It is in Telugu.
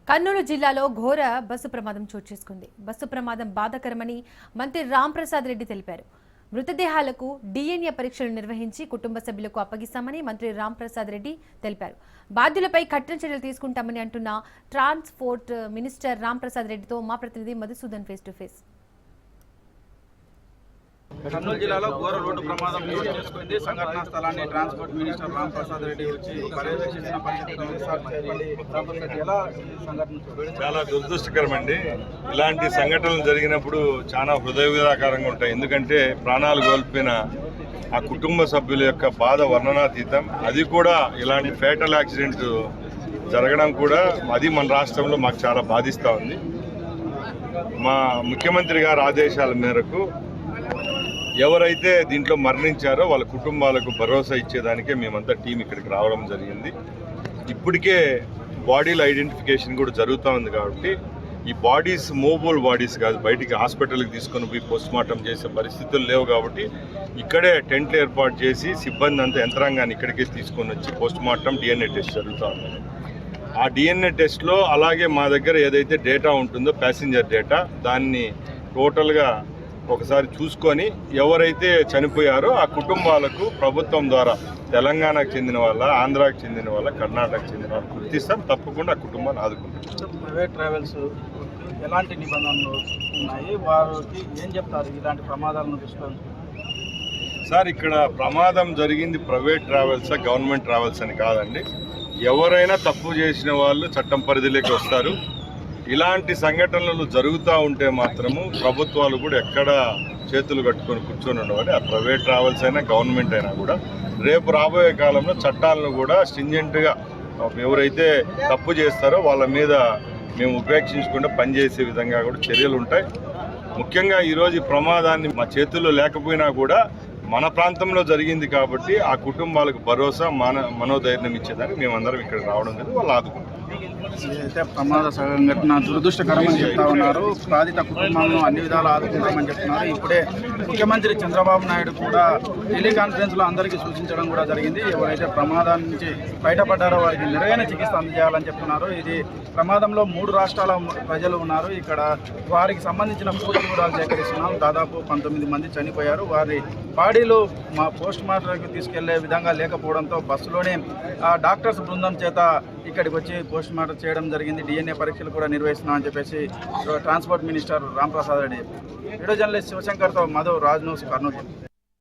కర్నూలు జిల్లాలో ఘోర బస్సు ప్రమాదం చోటు చేసుకుంది. బస్సు ప్రమాదం బాధాకరమని మంత్రి రాంప్రసాద్ రెడ్డి తెలిపారు. మృతదేహాలకు DNA పరీక్షలు నిర్వహించి కుటుంబ సభ్యులకు అప్పగిస్తామని మంత్రి రాంప్రసాద్ రెడ్డి తెలిపారు. బాధ్యులపై కఠిన చర్యలు తీసుకుంటామని అంటున్న ట్రాన్స్పోర్ట్ మినిస్టర్ రాంప్రసాద్ రెడ్డితో మా ప్రతినిధి Madhusudan face to face. Kurnool జిల్లాలో ఘోర రోడ్డు ప్రమాదం చోటు చేసుకుంది. సంఘటనా స్థలాన్ని ట్రాన్స్పోర్ట్ మినిస్టర్ రాంప్రసాద్ రెడ్డి వచ్చి పర్యవేక్షించిన చాలా దురదృష్టకరం అండి. ఇలాంటి సంఘటనలు జరిగినప్పుడు చాలా హృదయవిదారకంగా ఉంటాయి. ఎందుకంటే ప్రాణాలు కోల్పోయిన ఆ కుటుంబ సభ్యుల యొక్క బాధ వర్ణనాతీతం. అది కూడా ఇలాంటి ఫేటల్ యాక్సిడెంట్ జరగడం కూడా అది మన రాష్ట్రంలో మాకు చాలా బాధిస్తూ ఉంది. మా ముఖ్యమంత్రి గారి ఆదేశాల మేరకు ఎవరైతే దీంట్లో మరణించారో వాళ్ళ కుటుంబాలకు భరోసా ఇచ్చేదానికే మేమంతా టీం ఇక్కడికి రావడం జరిగింది. ఇప్పటికే బాడీల ఐడెంటిఫికేషన్ కూడా జరుగుతూ ఉంది. కాబట్టి ఈ బాడీస్ మూవబుల్ బాడీస్ కాదు, బయటికి హాస్పిటల్కి తీసుకొని పోయి పోస్ట్మార్టం చేసే పరిస్థితులు లేవు. కాబట్టి ఇక్కడే టెంట్లు ఏర్పాటు చేసి సిబ్బంది అంతా యంత్రాంగాన్ని ఇక్కడికే తీసుకొని వచ్చి పోస్ట్మార్టం DNA టెస్ట్ జరుగుతూ ఉంది. ఆ DNA టెస్ట్లో అలాగే మా దగ్గర ఏదైతే డేటా ఉంటుందో ప్యాసింజర్ డేటా, దాన్ని టోటల్గా ఒకసారి చూసుకొని ఎవరైతే చనిపోయారో ఆ కుటుంబాలకు ప్రభుత్వం ద్వారా తెలంగాణకు చెందిన వాళ్ళ, ఆంధ్రాకు చెందిన వాళ్ళ, కర్ణాటకకు చెందిన వాళ్ళు గుర్తిస్తాం. తప్పకుండా ఆ కుటుంబాన్ని ఆదుకుంటాం. ప్రైవేట్ ట్రావెల్స్ ఎలాంటి నిబంధనలు ఉన్నాయి, వారికి ఏం చెప్తారు ఇలాంటి ప్రమాదాలను దృష్టిలో? సార్, ఇక్కడ ప్రమాదం జరిగింది ప్రైవేట్ ట్రావెల్సా గవర్నమెంట్ ట్రావెల్స్ అని కాదండి. ఎవరైనా తప్పు చేసిన వాళ్ళు చట్టం పరిధిలోకి వస్తారు. ఇలాంటి సంఘటనలు జరుగుతూ ఉంటే మాత్రము ప్రభుత్వాలు కూడా ఎక్కడ చేతులు కట్టుకొని కూర్చొని ఉండవాలి. ఆ ప్రైవేట్ ట్రావెల్స్ అయినా గవర్నమెంట్ అయినా కూడా రేపు రాబోయే కాలంలో చట్టాలను కూడా స్ట్రింజెంట్గా ఎవరైతే తప్పు చేస్తారో వాళ్ళ మీద మేము ఉపేక్షించకుండా పనిచేసే విధంగా కూడా చర్యలు ఉంటాయి. ముఖ్యంగా ఈరోజు ఈ ప్రమాదాన్ని మా చేతుల్లో లేకపోయినా కూడా మన ప్రాంతంలో జరిగింది కాబట్టి ఆ కుటుంబాలకు భరోసా మనోధైర్యం ఇచ్చేదానికి మేమందరం ఇక్కడ రావడం జరిగింది. వాళ్ళు ఆదుకుంటాం. అయితే ప్రమాద సంఘటన దురదృష్టకరమని చెప్తా ఉన్నారు. బాధిత కుటుంబాలను అన్ని విధాలు ఆదుకుంటామని చెప్తున్నారు. ఇప్పుడే ముఖ్యమంత్రి చంద్రబాబు నాయుడు కూడా టెలికాన్ఫరెన్స్లో అందరికీ సూచించడం కూడా జరిగింది. ఎవరైతే ప్రమాదం నుంచి బయటపడ్డారో వారికి మెరుగైన చికిత్స అందజేయాలని చెప్తున్నారు. ఇది ప్రమాదంలో 3 రాష్ట్రాల ప్రజలు ఉన్నారు. ఇక్కడ వారికి సంబంధించిన పూర్తి వివరాలు సేకరిస్తున్నాం. దాదాపు 19 మంది చనిపోయారు. వారి బాడీలు మా పోస్ట్ మార్టంకి తీసుకెళ్లే విధంగా లేకపోవడంతో బస్సులోనే డాక్టర్స్ బృందం చేత ఇక్కడికి వచ్చి పోస్ట్ మార్టం చేయడం జరిగింది. DNA పరీక్షలు కూడా నిర్వహిస్తున్నామని చెప్పేసి transport minister Ramprasad Reddy. Video journalist శివశంకర్తో మధు, రాజ్ న్యూస్, కర్నూలు.